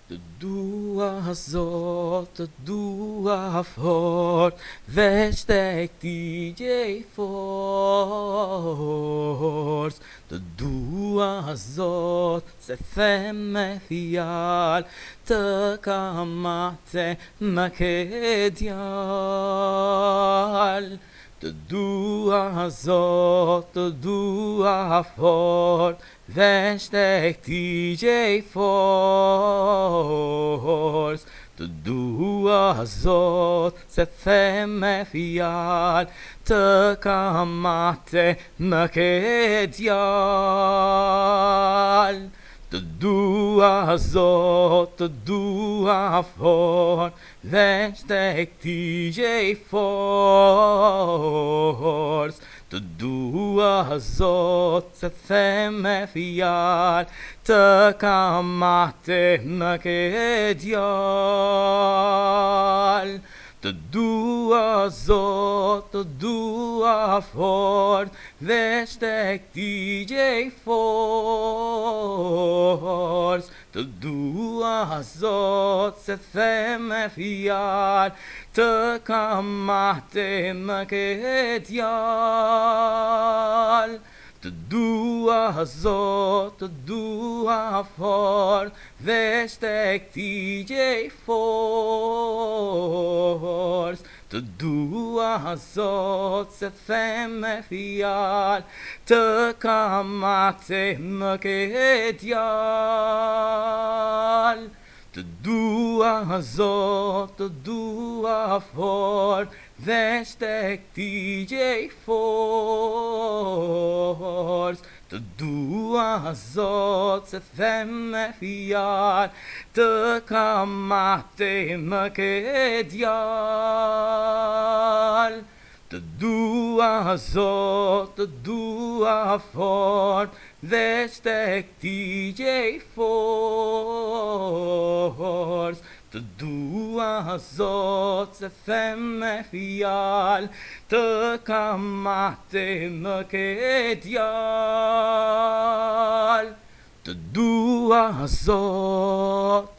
Të dua Zot, të dua fort, veç tek ti gjej forcë. Të dua Zot, se them me fjalë, të kam atë më ke djalë. Të dua Zot, të dua fort, veç tek ti gjej forcë. Të dua Zot, se them me fjalë, të kam atë më ke djalë. Të dua Zot, të dua fort, veç tek ti gjej forcë. Të dua Zot, se them me fjalë, të kam atë më ke djalë. Të dua Zot, të dua fort, veç tek ti gjej forcë. Të dua Zot, se them me fjalë, të kam atë më ke djalë. Të dua Zot, të dua fort, veç tek ti gjej forcë. Të dua Zot, se them me fjalë, të kam atë më ke djalë. Të dua Zot, të dua fort, veç tek ti gjej forcë. Të dua Zot, se them me fjalë, të kam atë më ke djalë. Të dua Zot, të dua fort, veç tek ti gjej forcë. Të dua Zot, se them me fjalë, të kam atë më ke djalë. Të dua Zot.